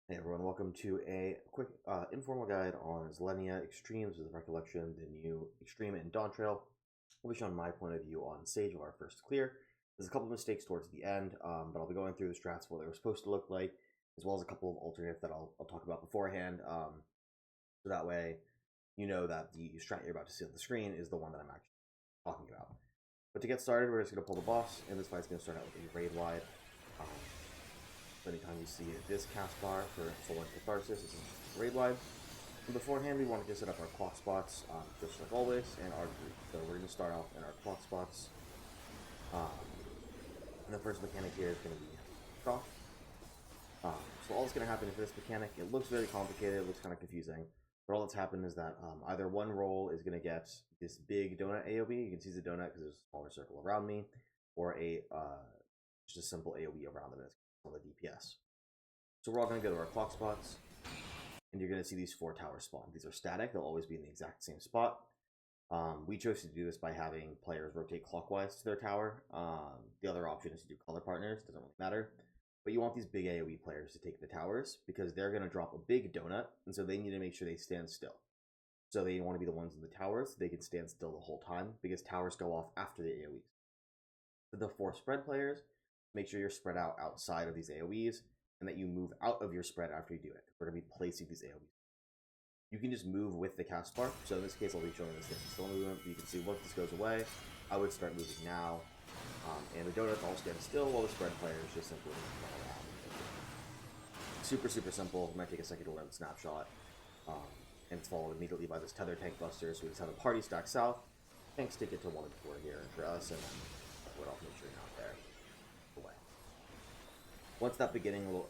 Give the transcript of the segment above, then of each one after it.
Hey everyone, welcome to a quick informal guide on Zelenia Extremes with Recollection, the new Extreme and Dawn Trail. We'll be showing my point of view on stage of our first clear. There's a couple mistakes towards the end, but I'll be going through the strats, what they were supposed to look like, as well as a couple of alternates that I'll talk about beforehand, so that way you know that the strat you're about to see on the screen is the one that I'm actually talking about. But to get started, we're just going to pull the boss, and this fight's going to start out with a raid wide. Anytime you see this cast bar for Solar Catharsis, it's a raid wide. And beforehand, we wanted to set up our clock spots, just like always, and our group. So we're going to start off in our clock spots. And the first mechanic here is going to be shock. So all that's going to happen for this mechanic, it looks very complicated, it looks kind of confusing. But all that's happened is that either one roll is going to get this big donut AoE, you can see the donut because there's a smaller circle around me, or a just a simple AoE around them on the DPS. So we're all going to go to our clock spots, and you're going to see these 4 towers spawn. These are static, they'll always be in the exact same spot. We chose to do this by having players rotate clockwise to their tower. The other option is to do color partners, doesn't really matter. But you want these big AoE players to take the towers, because they're going to drop a big donut, and so they need to make sure they stand still. So they want to be the ones in the towers, they can stand still the whole time, because towers go off after the AoEs. For the 4 spread players, make sure you're spread out outside of these AoEs, and that you move out of your spread after you do it. We're going to be placing these AoEs. You can just move with the cast bar. So in this case, I'll be showing this thing still movement. You can see once this goes away, I would start moving now. And the donuts all stand still while the spread players just simply run around. Super, super simple. It might take a second to learn the snapshot. And it's followed immediately by this tether tank buster. So we just have a party stack south. Tanks take it to 1 and 4 here for us, and then what I'll make sure you're not there. Away. Once that beginning little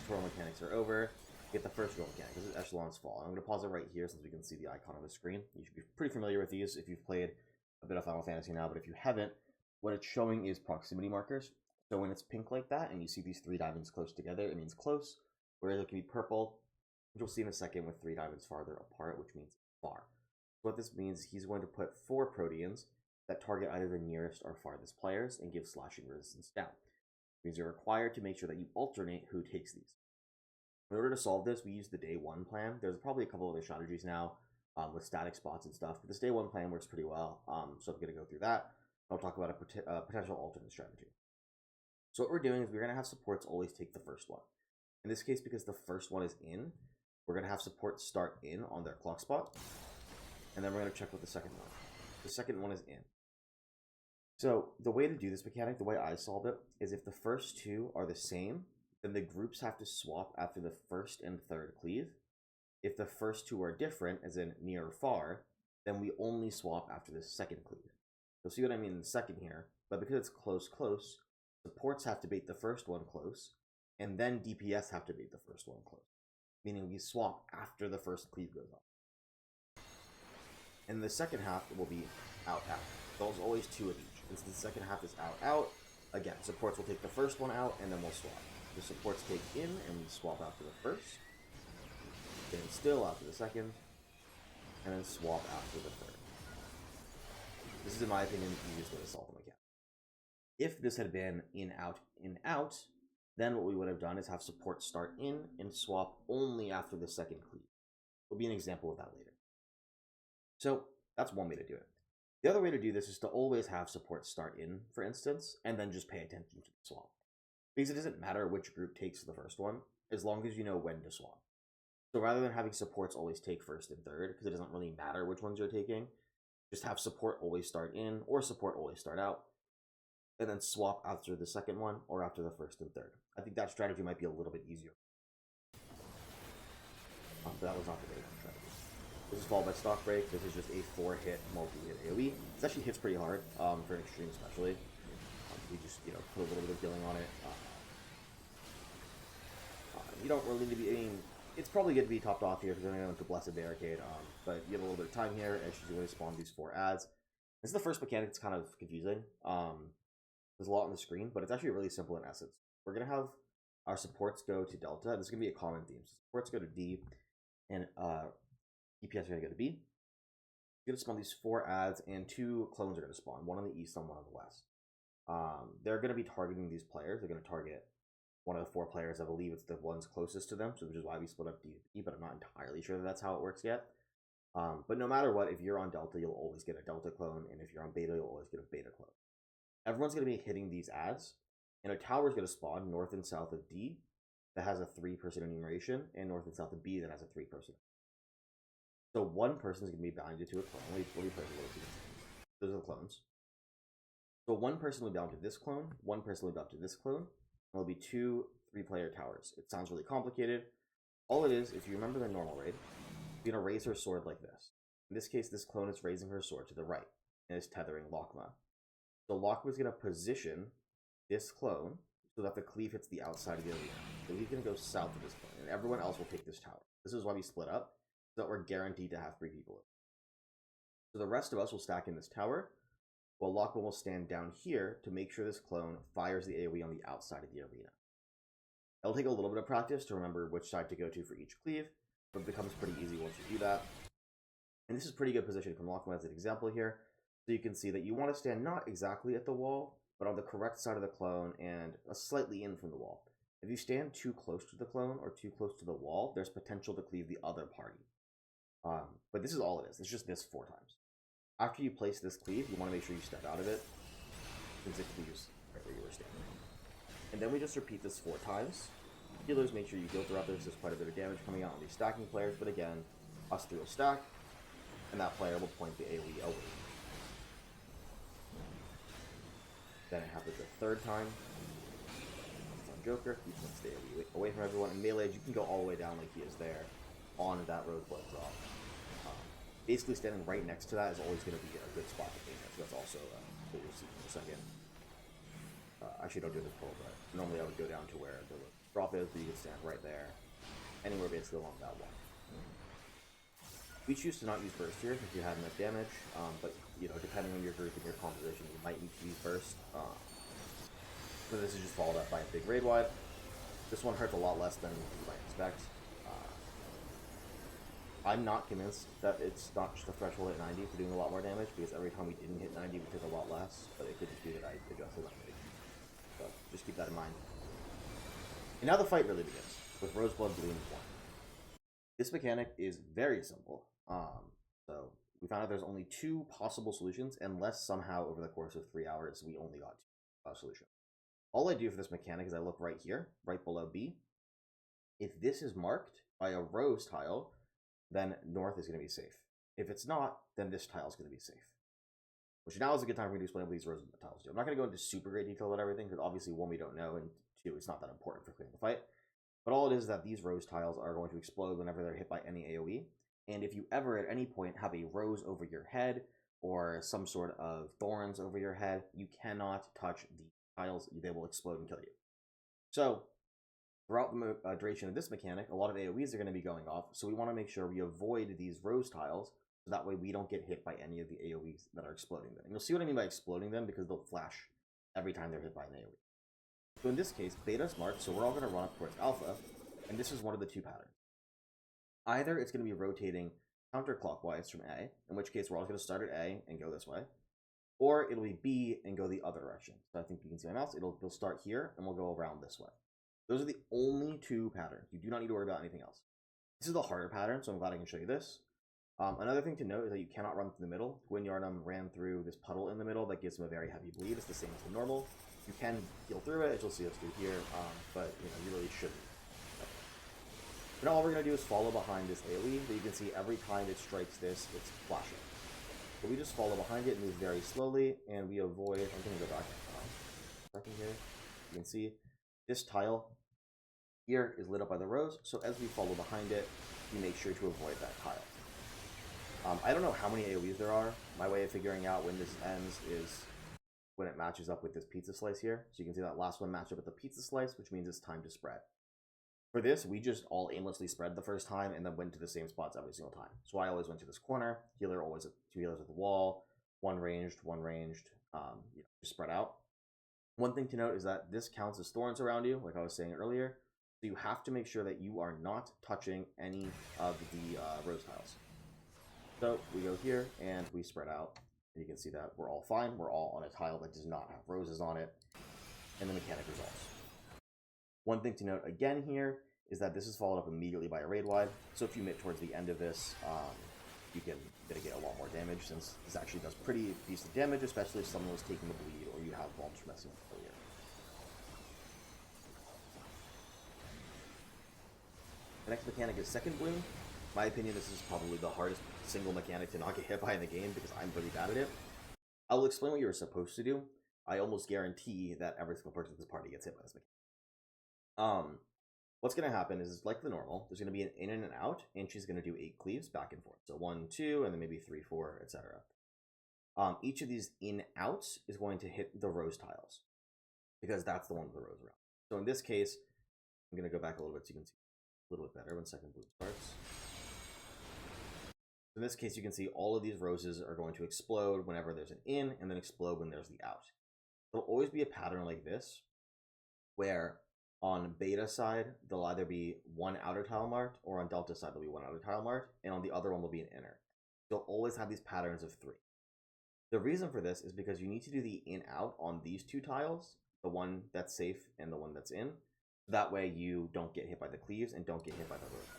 tutorial mechanics are over, get the first real mechanic. This is Echelon's Fall. I'm going to pause it right here since we can see the icon on the screen. You should be pretty familiar with these if you've played a bit of Final Fantasy now, but if you haven't, what it's showing is proximity markers. So when it's pink like that and you see these 3 diamonds close together, it means close, whereas it can be purple, which we'll see in a second, with 3 diamonds farther apart, which means far. So what this means, he's going to put 4 proteans that target either the nearest or farthest players and give slashing resistance down. It means you're required to make sure that you alternate who takes these. In order to solve this, we use the day 1 plan. There's probably a couple other strategies now with static spots and stuff, but this day 1 plan works pretty well, so I'm going to go through that. I'll talk about a potential alternate strategy. So what we're doing is we're going to have supports always take the first one. In this case, because the first one is in, we're going to have supports start in on their clock spot, and then we're going to check with the second one. The second one is in. So the way to do this mechanic, the way I solve it, is if the first 2 are the same, then the groups have to swap after the first and third cleave. If the first 2 are different, as in near or far, then we only swap after the second cleave. You'll see what I mean in the second here, but because it's close, close, supports have to bait the first one close, and then DPS have to bait the first one close. Meaning we swap after the first cleave goes off. And the second half will be out, out. There's always 2 of each. And since the second half is out, out, again, supports will take the first one out, and then we'll swap. The supports take in, and we swap after the first. Then still after the second, and then swap after the third. This is, in my opinion, the easiest way to solve the mechanic. If this had been in, out, then what we would have done is have support start in and swap only after the second cleave. There'll be an example of that later. So that's one way to do it. The other way to do this is to always have support start in, for instance, and then just pay attention to the swap. Because it doesn't matter which group takes the first one, as long as you know when to swap. So rather than having supports always take first and third, because it doesn't really matter which ones you're taking, just have support always start in, or support always start out, and then swap after the second one, or after the first and third. I think that strategy might be a little bit easier. But that was not the day 1 strategy. This is followed by Stock Break. This is just a 4-hit multi-hit AoE. This actually hits pretty hard, for an extreme especially. You just, put a little bit of healing on it. You don't really need to be, it's probably good to be topped off here because I'm going to Blessed Barricade, but you have a little bit of time here as she's going to spawn these 4 ads. This is the first mechanic that's kind of confusing. There's a lot on the screen, but it's actually really simple in essence. We're going to have our supports go to Delta, and this is going to be a common theme. So supports go to D, and DPS are going to go to B. You're going to spawn these 4 ads, and 2 clones are going to spawn, one on the east and one on the west. They're going to be targeting these players. They're going to target one of the 4 players. I believe it's the ones closest to them, so which is why we split up D and B, but I'm not entirely sure that that's how it works yet. But no matter what, if you're on Delta, you'll always get a Delta clone, and if you're on Beta, you'll always get a Beta clone. Everyone's going to be hitting these ads, and a tower is going to spawn north and south of D that has a 3-person enumeration, and north and south of B that has a 3-person. So one person is going to be bounded to a clone. Let me play those are the clones. So one person will be bound to this clone, one person will be bound to this clone, and there'll be 2 3-player towers. It sounds really complicated. All it is, if you remember the normal raid, you're going to raise her sword like this. In this case, this clone is raising her sword to the right, and is tethering Lokma. So Lokma is going to position this clone so that the cleave hits the outside of the arena. So he's going to go south of this clone, and everyone else will take this tower. This is why we split up, so that we're guaranteed to have 3 people. So the rest of us will stack in this tower, while Lokma will stand down here to make sure this clone fires the AoE on the outside of the arena. It'll take a little bit of practice to remember which side to go to for each cleave, but it becomes pretty easy once you do that. And this is pretty good positioning from Lokma as an example here. So you can see that you want to stand not exactly at the wall, but on the correct side of the clone and slightly in from the wall. If you stand too close to the clone or too close to the wall, there's potential to cleave the other party. But this is all it is. It's just this 4 times. After you place this cleave, you want to make sure you step out of it, since it cleaves right where you were standing. And then we just repeat this 4 times. Healers, make sure you heal throughout this. There's quite a bit of damage coming out on these stacking players, but again, us 3 will stack, and that player will point the AoE away. Then it happens a 3rd time. It's on Joker, he points the AoE away from everyone. In melee, you can go all the way down like he is there on that Roseblood drop. Basically, standing right next to that is always going to be a good spot to aim at. So that's also what you'll see in a second. Actually, don't do this pull, but normally I would go down to where the drop is, but you can stand right there, anywhere basically along that wall. We choose to not use burst here if you have enough damage, but you know, depending on your group and your composition, you might need to use burst. So this is just followed up by a big raid wide. This one hurts a lot less than you might expect. I'm not convinced that it's not just a threshold at 90 for doing a lot more damage, because every time we didn't hit 90, we took a lot less, but it could just be that I adjusted that. So just keep that in mind. And now the fight really begins, with Roseblood bleeding 1. This mechanic is very simple. So we found out there's only 2 possible solutions, unless somehow over the course of 3 hours we only got 2 solutions. All I do for this mechanic is I look right here, right below B. If this is marked by a rose tile, then north is going to be safe. If it's not, then this tile is going to be safe. Which now is a good time for me to explain what these rose tiles do. I'm not going to go into super great detail about everything, because obviously 1, we don't know, and 2, it's not that important for clearing the fight. But all it is that these rose tiles are going to explode whenever they're hit by any AoE. And if you ever at any point have a rose over your head, or some sort of thorns over your head, you cannot touch the tiles. They will explode and kill you. So throughout the duration of this mechanic, a lot of AoEs are going to be going off, so we want to make sure we avoid these rose tiles, so that way we don't get hit by any of the AoEs that are exploding them. And you'll see what I mean by exploding them, because they'll flash every time they're hit by an AoE. So in this case, beta's marked, so we're all going to run up towards alpha, and this is one of the 2 patterns. Either it's going to be rotating counterclockwise from A, in which case we're all going to start at A and go this way, or it'll be B and go the other direction. So I think you can see my mouse, it'll start here, and we'll go around this way. Those are the only 2 patterns. You do not need to worry about anything else. This is the harder pattern, so I'm glad I can show you this. Another thing to note is that you cannot run through the middle. Gwyn Yarnum ran through this puddle in the middle that gives him a very heavy bleed. It's the same as the normal. You can heal through it, as you'll see us do here, but you really shouldn't. So now all we're going to do is follow behind this AoE, but you can see every time it strikes this, it's flashing. So we just follow behind it, move very slowly, and we avoid... I'm going to go back a second here. You can see this tile here is lit up by the rose, so as we follow behind it, we make sure to avoid that tile. I don't know how many AoEs there are. My way of figuring out when this ends is when it matches up with this pizza slice here. So you can see that last one matched up with the pizza slice, which means it's time to spread. For this, we just all aimlessly spread the first time and then went to the same spots every single time. So I always went to this corner, healer always 2 healers at the wall, one ranged, just spread out. One thing to note is that this counts as thorns around you, like I was saying earlier. So you have to make sure that you are not touching any of the rose tiles. So we go here and we spread out. You can see that we're all fine. We're all on a tile that does not have roses on it. And the mechanic resolves. One thing to note again here is that this is followed up immediately by a raid wide, so if you mitt towards the end of this, you can mitigate a lot more damage, since this actually does pretty decent damage, especially if someone was taking the bleed or you have bombs from messing with earlier. The next mechanic is Second Bloom. In my opinion, this is probably the hardest single mechanic to not get hit by in the game because I'm pretty bad at it. I will explain what you're supposed to do. I almost guarantee that every single person in this party gets hit by this mechanic. What's going to happen is, like the normal, there's going to be an in and an out, and she's going to do 8 cleaves back and forth. So 1, 2, and then maybe 3, 4, etc. Each of these in-outs is going to hit the rose tiles, because that's the one with the rose around. So in this case, I'm going to go back a little bit so you can see a little bit better when Second Bloom starts. In this case, you can see all of these roses are going to explode whenever there's an in, and then explode when there's the out. There'll always be a pattern like this, where on beta side, there'll either be one outer tile marked, or on delta side, there'll be one outer tile marked, and on the other one will be an inner. You'll always have these patterns of 3. The reason for this is because you need to do the in-out on these 2 tiles, the one that's safe and the one that's in. That way you don't get hit by the cleaves and don't get hit by the rose.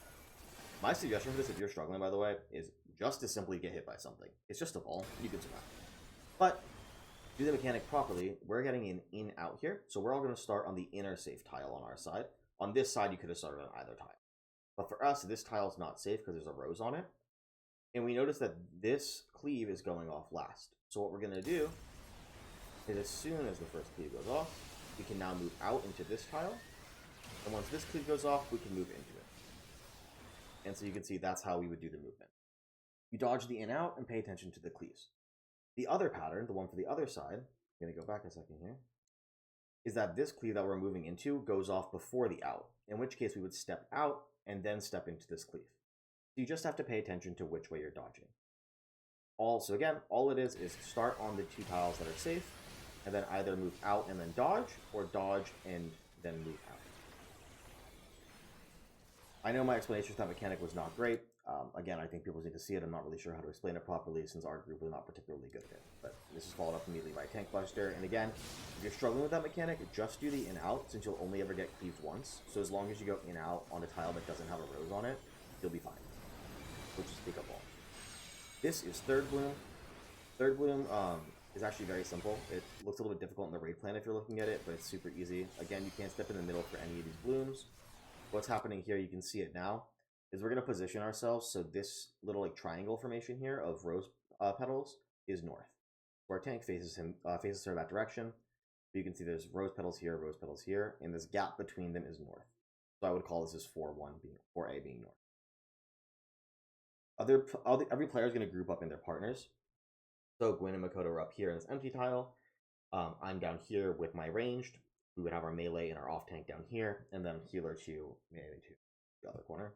My suggestion for this, if you're struggling, by the way, is just to simply get hit by something. It's just a ball, you can survive. But do the mechanic properly, we're getting an in-out here, so we're all going to start on the inner safe tile on our side. On this side, you could have started on either tile. But for us, this tile is not safe because there's a rose on it. And we notice that this cleave is going off last. So what we're going to do is, as soon as the first cleave goes off, we can now move out into this tile. And once this cleave goes off, we can move into it. And so you can see that's how we would do the movement. You dodge the in-out and pay attention to the cleaves. The other pattern, the one for the other side, I'm going to go back a second here, is that this cleave that we're moving into goes off before the out, in which case we would step out and then step into this cleave. So you just have to pay attention to which way you're dodging. Also, again, all it is start on the 2 tiles that are safe, and then either move out and then dodge, or dodge and then move out. I know my explanation for that mechanic was not great. Again, I think people need to see it. I'm not really sure how to explain it properly since our group was not particularly good at it. But this is followed up immediately by Tank Buster. And again, if you're struggling with that mechanic, just do the in-out since you'll only ever get cleaved once. So as long as you go in-out on a tile that doesn't have a rose on it, you'll be fine. Which is pick up all. This is Third Bloom. Third Bloom is actually very simple. It looks a little bit difficult in the raid plan if you're looking at it, but it's super easy. Again, you can't step in the middle for any of these blooms. What's happening here, you can see it now, is we're going to position ourselves so this little like triangle formation here of rose petals is north. So our tank faces her that direction. You can see there's rose petals here, and this gap between them is north. So I would call this as 4-1 being 4A being north. Every player is going to group up in their partners. So Gwen and Makoto are up here in this empty tile. I'm down here with my ranged. We would have our melee and our off tank down here, and then healer 2, melee 2, the other corner.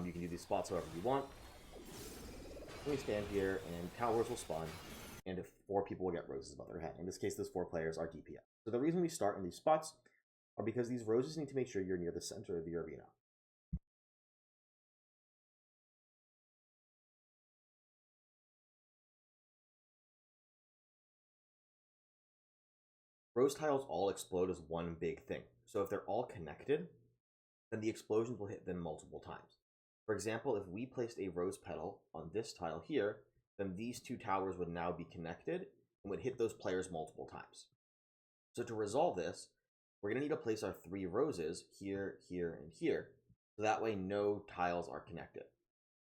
You can do these spots however you want. We stand here, and towers will spawn, and 4 people will get roses above their head. In this case, those 4 players are DPS. So the reason we start in these spots are because these roses need to make sure you're near the center of the arena. Rose tiles all explode as one big thing. So if they're all connected, then the explosions will hit them multiple times. For example, if we placed a rose petal on this tile here, then these 2 towers would now be connected and would hit those players multiple times. So to resolve this, we're going to need to place our 3 roses here, here, and here. So that way no tiles are connected.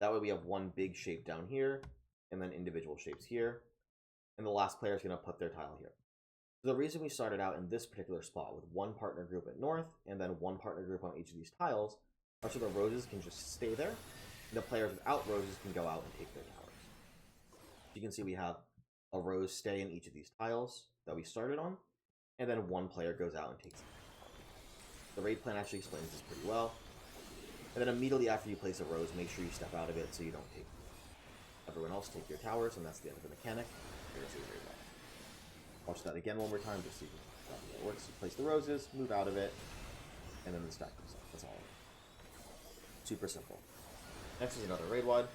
That way we have one big shape down here, and then individual shapes here. And the last player is going to put their tile here. So the reason we started out in this particular spot with 1 partner group at north and then 1 partner group on each of these tiles are so the roses can just stay there, and the players without roses can go out and take their towers. You can see we have a rose stay in each of these tiles that we started on, and then 1 player goes out and takes it. The raid plan actually explains this pretty well. And then immediately after you place a rose, make sure you step out of it so you don't take everyone else take your towers, and that's the end of the mechanic. Here's the raid plan. Watch that again one more time just so you can see how it works. You place the roses, move out of it, and then the stack comes up. That's all. Super simple. Next is another raid wide.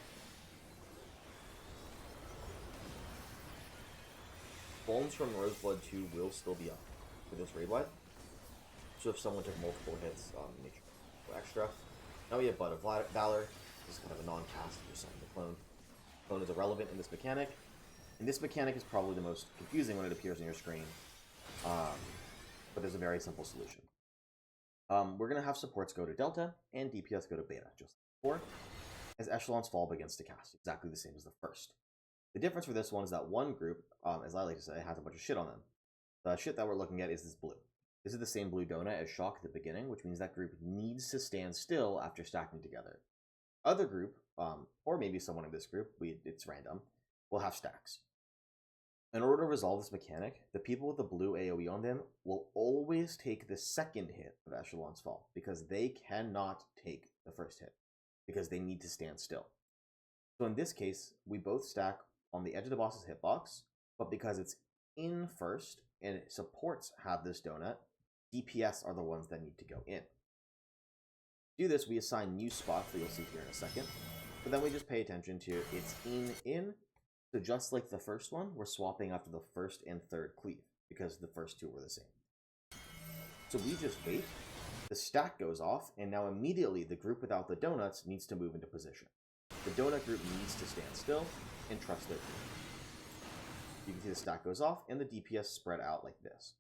Bones from Roseblood 2 will still be up for this raid wide. So if someone took multiple hits, make sure to go extra. Now we have Bud of Valor. This is kind of a non-cast, you're sending the clone. Clone is irrelevant in this mechanic. And this mechanic is probably the most confusing when it appears on your screen. But there's a very simple solution. We're going to have supports go to Delta and DPS go to Beta, just like before, as Echelons fall begins to cast, exactly the same as the first. The difference for this one is that one group, as I like to say, has a bunch of shit on them. The shit that we're looking at is this blue. This is the same blue donut as Shock at the beginning, which means that group needs to stand still after stacking together. Other group, or maybe someone in this group, it's random, will have stacks. In order to resolve this mechanic, the people with the blue AoE on them will always take the second hit of Echelon's Fall, because they cannot take the first hit, because they need to stand still. So in this case, we both stack on the edge of the boss's hitbox, but because it's in first, and supports have this donut, DPS are the ones that need to go in. To do this, we assign new spots that you'll see here in a second, but then we just pay attention to it's in. So just like the first one, we're swapping after the first and third cleave, because the first two were the same. So we just wait, the stack goes off, and now immediately the group without the donuts needs to move into position. The donut group needs to stand still and trust their team. You can see the stack goes off, and the DPS spread out like this.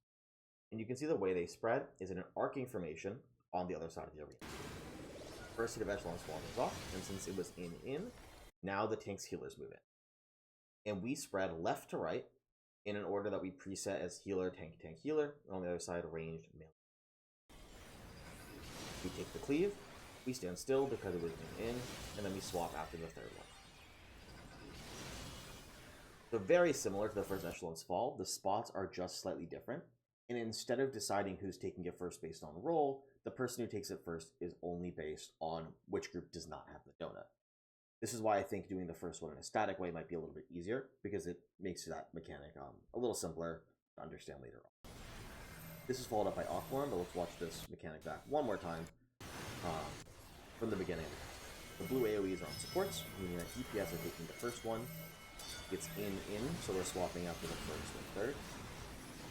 And you can see the way they spread is in an arcing formation on the other side of the arena. First hit of Echelon's Fall goes off, and since it was in, now the tank's healers move in. And we spread left to right in an order that we preset as healer, tank, healer, and on the other side, ranged, melee. We take the cleave, we stand still because it was in, and then we swap after the third one. So very similar to the first Echelon's Fall, the spots are just slightly different, and instead of deciding who's taking it first based on role, the person who takes it first is only based on which group does not have the donut. This is why I think doing the first one in a static way might be a little bit easier, because it makes that mechanic a little simpler to understand later on. This is followed up by Awkward, but let's watch this mechanic back one more time from the beginning. The blue AoEs are on supports, meaning that DPS are taking the first one. It's in, so we're swapping after the first and third.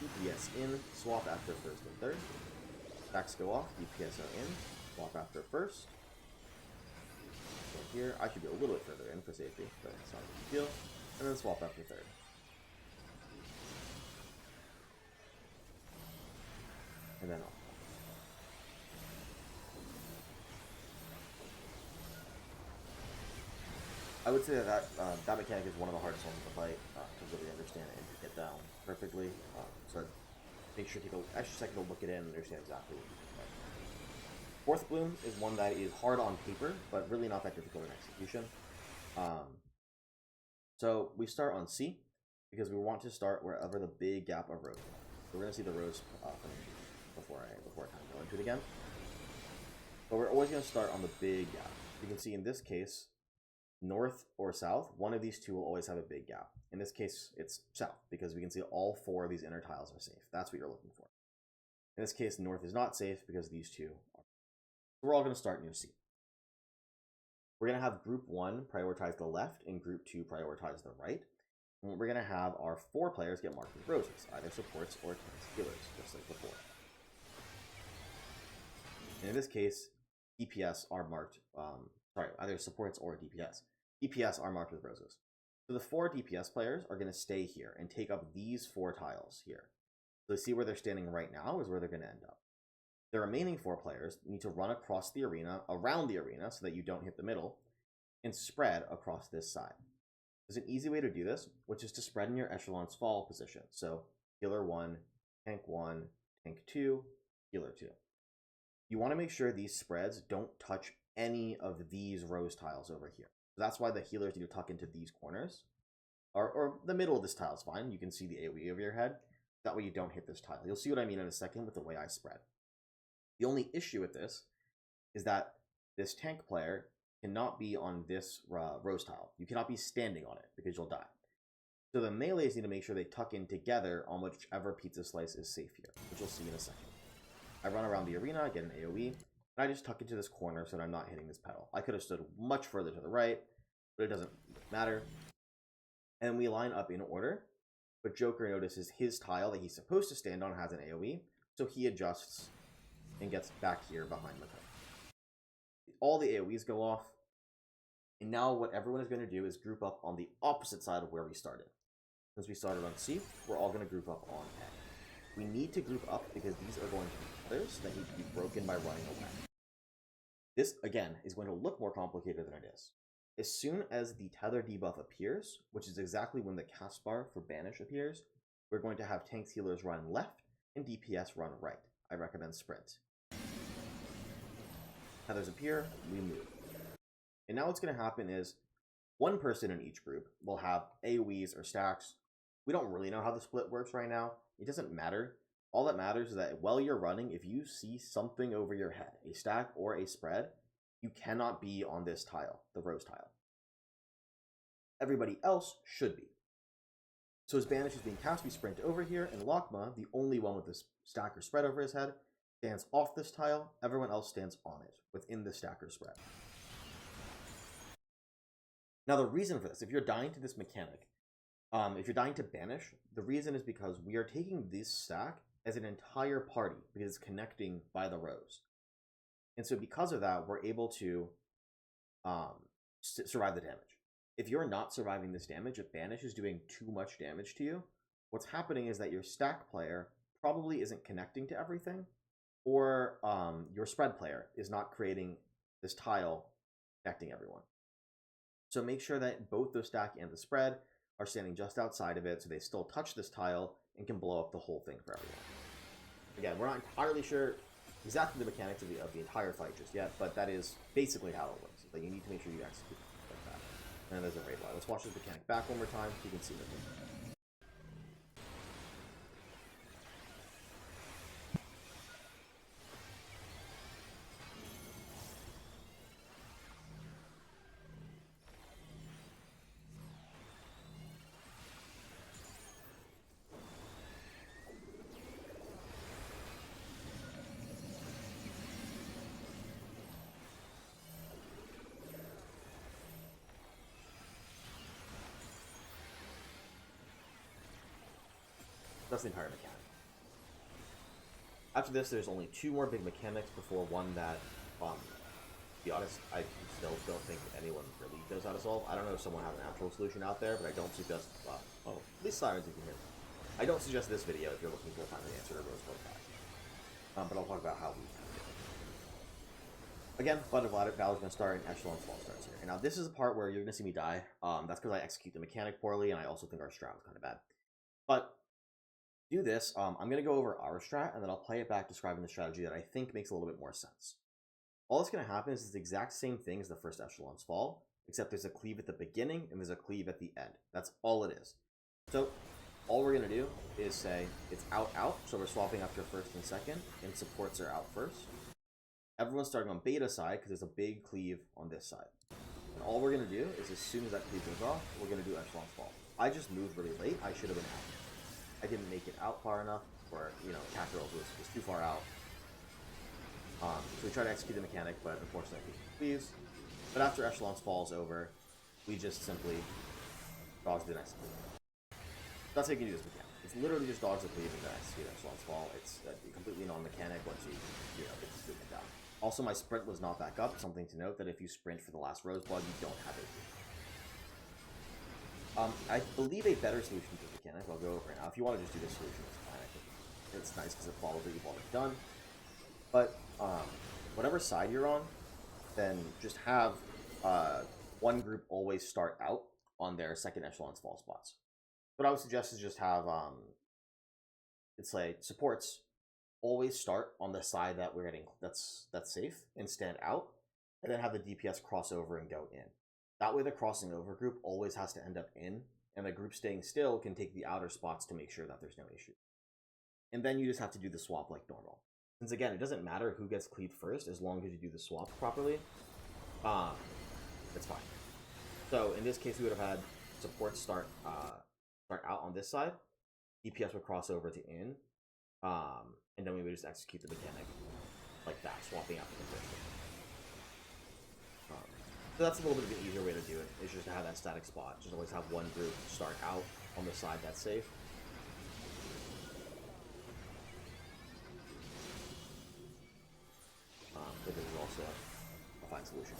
DPS in, swap after first and third. Stacks go off, DPS are in, swap after first. So here, I should be a little bit further in for safety, but it's not a big deal. And then swap after third. And then off. I would say that that mechanic is one of the hardest ones to play to really understand and to get down perfectly. So make sure to take an extra second to look at it and understand exactly what you're doing. Fourth Bloom is one that is hard on paper, but really not that difficult in execution. So we start on C, because we want to start wherever the big gap of rows is. So we're going to see the rows before I kind of go into it again. But we're always going to start on the big gap. You can see in this case, north or south, one of these two will always have a big gap. In this case, it's south, because we can see all four of these inner tiles are safe. That's what you're looking for. In this case, north is not safe because these two are. We're all going to start near C. We're going to have group 1 prioritize the left and group 2 prioritize the right. And we're going to have our 4 players get marked with roses, either supports or tanks healers, just like before. And in this case, DPS are marked, either supports or DPS. DPS are marked with roses. So the 4 DPS players are going to stay here and take up these 4 tiles here. So see where they're standing right now is where they're going to end up. The remaining 4 players need to run across the arena, around the arena, so that you don't hit the middle, and spread across this side. There's an easy way to do this, which is to spread in your Echelon's Fall position. So healer 1, tank 2, healer 2. You want to make sure these spreads don't touch any of these rose tiles over here. So that's why the healers need to tuck into these corners. Or the middle of this tile is fine. You can see the AoE over your head. That way you don't hit this tile. You'll see what I mean in a second with the way I spread. The only issue with this is that this tank player cannot be on this rose tile. You cannot be standing on it because you'll die. So the melees need to make sure they tuck in together on whichever pizza slice is safe here, which you'll see in a second. I run around the arena, get an AoE, and I just tuck into this corner so that I'm not hitting this pedal. I could have stood much further to the right, but it doesn't matter. And we line up in order, but Joker notices his tile that he's supposed to stand on has an AoE, so he adjusts and gets back here behind the cone. All the AoEs go off, and now what everyone is going to do is group up on the opposite side of where we started. Since we started on C, we're all going to group up on A. We need to group up because these are going to be others that need to be broken by running away. This, again, is going to look more complicated than it is. As soon as the tether debuff appears, which is exactly when the cast bar for Banish appears, we're going to have tanks healers run left and DPS run right. I recommend sprint. Tethers appear, we move. And now what's going to happen is one person in each group will have AoEs or stacks. We don't really know how the split works right now. It doesn't matter. All that matters is that while you're running, if you see something over your head, a stack or a spread, you cannot be on this tile, the rose tile. Everybody else should be. So as Banish is being cast, we sprint over here, and Lakma, the only one with this stack or spread over his head, stands off this tile. Everyone else stands on it, within the stack or spread. Now the reason for this, if you're dying to this mechanic, if you're dying to Banish, the reason is because we are taking this stack as an entire party, because it's connecting by the rows. And so because of that, we're able to survive the damage. If you're not surviving this damage, if Banish is doing too much damage to you, what's happening is that your stack player probably isn't connecting to everything, or your spread player is not creating this tile connecting everyone. So make sure that both the stack and the spread are standing just outside of it, so they still touch this tile and can blow up the whole thing for everyone. Again, we're not entirely sure exactly the mechanics of the entire fight just yet, but that is basically how it works. That you need to make sure you execute like that. And then there's a raid line. Let's watch this mechanic back one more time so you can see the thing. That's the entire mechanic. After this, there's only two more big mechanics before one that, to be honest, I still don't think anyone really knows how to solve. I don't know if someone has an actual solution out there, but I don't suggest, at least Sirens, if you can hear me. I don't suggest this video if you're looking for a final answer to Rose Gold Pack. But I'll talk about how we can do it. Again, Flood of Valor is going to start, and Echelon's Fall starts here. And now this is the part where you're going to see me die. That's because I execute the mechanic poorly, and I also think our strat was kind of bad. But do this, I'm going to go over our strat, and then I'll play it back describing the strategy that I think makes a little bit more sense. All that's going to happen is it's the exact same thing as the first Echelon's Fall, except there's a cleave at the beginning, and there's a cleave at the end. That's all it is. So, all we're going to do is say, it's out, out, so we're swapping after first and second, and supports are out first. Everyone's starting on beta side, because there's a big cleave on this side. And all we're going to do is, as soon as that cleave goes off, we're going to do Echelon's Fall. I just moved really late, I should have been out. I didn't make it out far enough, or, Cat Girls was too far out. So we try to execute the mechanic, but unfortunately we leaves. But after Echelon's Fall is over, we just simply dogs the next cleave. That's how you can do this mechanic. It's literally just dogs the cleave and then execute Echelon's Fall. It's a completely non-mechanic once you get this movement down. Also, my sprint was not back up. Something to note that if you sprint for the last Rosebud, you don't have it. I believe a better solution to the mechanic, I'll go over it now. If you want to just do this solution, it's fine. I think it's nice because it follows what you've already done. But whatever side you're on, then just have one group always start out on their second Echelon's Fall spots. What I would suggest is just have, it's like supports always start on the side that we're getting that's safe and stand out, and then have the DPS cross over and go in. That way the crossing over group always has to end up in, and the group staying still can take the outer spots to make sure that there's no issue. And then you just have to do the swap like normal. Since again, it doesn't matter who gets cleaved first, as long as you do the swap properly, it's fine. So in this case, we would have had support start out on this side, DPS would cross over to in, and then we would just execute the mechanic like that, swapping out the position. So that's a little bit of an easier way to do it, is just to have that static spot. Just always have one group start out on the side that's safe. still a fine solution.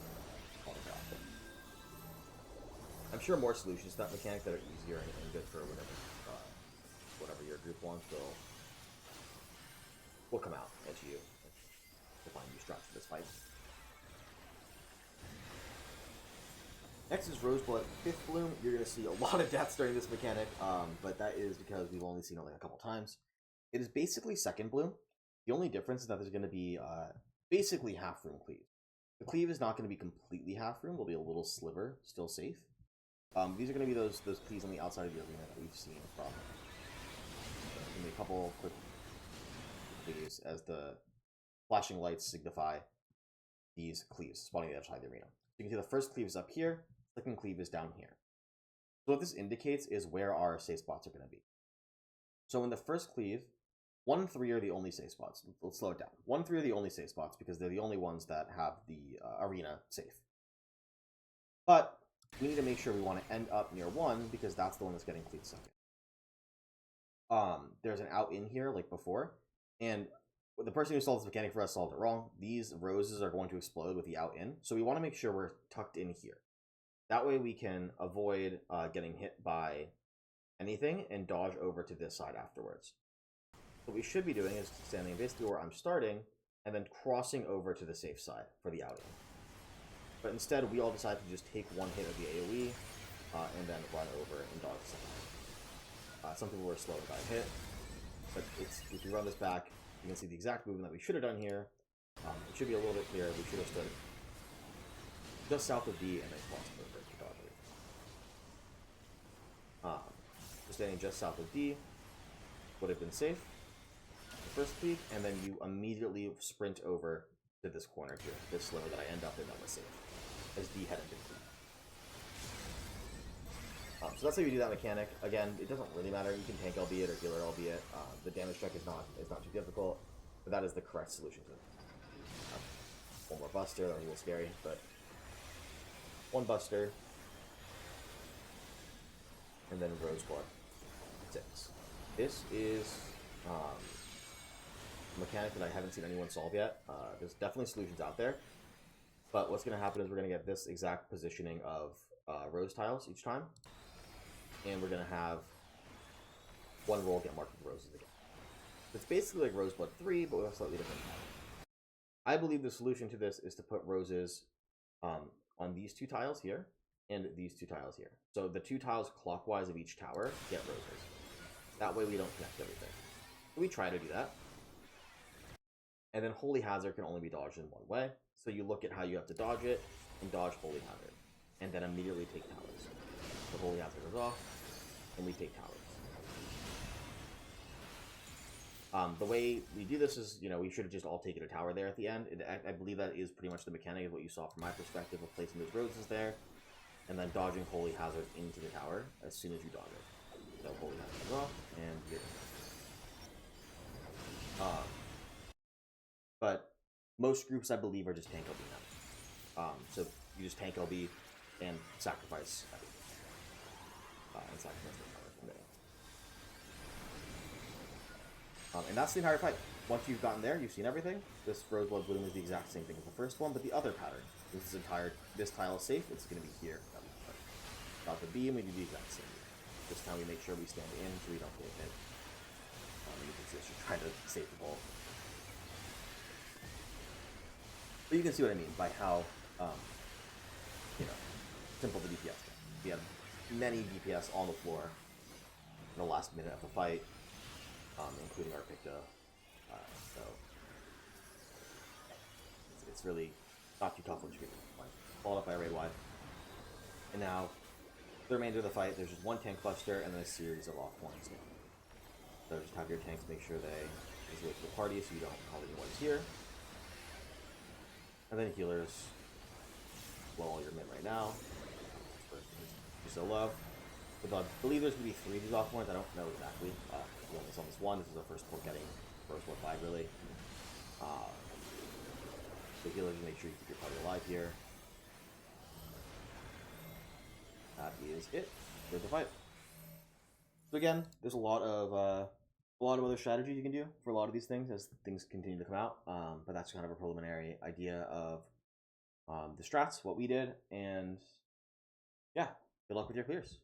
I'm sure more solutions to that mechanic that are easier and good for whatever your group wants will come out as you define new strats for this fight. Next is Roseblood 5th Bloom. You're going to see a lot of deaths during this mechanic, but that is because we've only seen it like a couple times. It is basically 2nd Bloom. The only difference is that there's going to be basically half room cleave. The cleave is not going to be completely half room. There'll be a little sliver, still safe. These are going to be those cleaves on the outside of the arena that we've seen from. Give me a couple quick cleaves as the flashing lights signify these cleaves spawning the outside of the arena. You can see the first cleave is up here, second cleave is down here. So what this indicates is where our safe spots are going to be. So in the first cleave, 1 and 3 are the only safe spots. Let's slow it down. 1 and 3 are the only safe spots because they're the only ones that have the arena safe. But we need to make sure we want to end up near 1 because that's the one that's getting cleaved second. There's an out in here like before, and the person who solved this mechanic for us solved it wrong. These roses are going to explode with the out in, so we want to make sure we're tucked in here. That way we can avoid getting hit by anything and dodge over to this side afterwards. What we should be doing is standing basically where I'm starting and then crossing over to the safe side for the out in. But instead, we all decide to just take 1 hit of the AoE and then run over and dodge the second hit. Some people were slow by a hit, but if we run this back, you can see the exact movement that we should have done here. It should be a little bit clearer. We should have stood just south of D and then crossed over to dodge it. So standing just south of D would have been safe. The first cleave, and then you immediately sprint over to this corner here, this sliver that I end up in that was safe, as D had been cleaved. So that's how you do that mechanic. Again, it doesn't really matter. You can tank albeit or healer albeit. The damage check is not too difficult, but that is the correct solution to it. One more buster, that was a little scary, but 1 buster, and then Roseblood 6. This is a mechanic that I haven't seen anyone solve yet. There's definitely solutions out there, but what's going to happen is we're going to get this exact positioning of rose tiles each time, and we're going to have 1 roll get marked with roses again. It's basically like Roseblood 3, but with a slightly different pattern. I believe the solution to this is to put roses on these 2 tiles here and these 2 tiles here. So the 2 tiles clockwise of each tower get roses. That way we don't connect everything. So we try to do that. And then Holy Hazard can only be dodged in 1 way. So you look at how you have to dodge it and dodge Holy Hazard. And then immediately take towers. The Holy Hazard goes off, and we take towers. The way we do this is, we should have just all taken a tower there at the end. I believe that is pretty much the mechanic of what you saw from my perspective of placing those roses there, and then dodging Holy Hazard into the tower as soon as you dodge it. So Holy Hazard goes off, and you're done. But most groups, I believe, are just tank LB now. So you just tank LB and sacrifice everything. And sacrifice the tower from there. And that's the entire fight. Once you've gotten there, you've seen everything. This Roseblood Bloom is the exact same thing as the first one, but the other pattern. This tile is safe, it's going to be here. Got the B, and we do the exact same. This time we make sure we stand in so we don't get hit. You can see it's trying to save the ball. But you can see what I mean by how, simple the DPS is. We have many DPS on the floor in the last minute of the fight, including our Picto. So it's really not too tough once you get to the fight. Followed up by a raid wide. And now, the remainder of the fight, there's just 1 tank buster and then a series of off points. So just have your tanks make sure they isolate the party so you don't have anyone's here. And then healers blow all your min right now. You're so low. But I believe there's going to be 3 of these off points. I don't know exactly. We only saw this 1. This is our first point getting first 1-5 really. So healers, make sure you keep your party alive here. That is it for the fight. So again, there's a lot a lot of other strategies you can do for a lot of these things as things continue to come out. But that's kind of a preliminary idea of the strats, what we did, and yeah, good luck with your clears.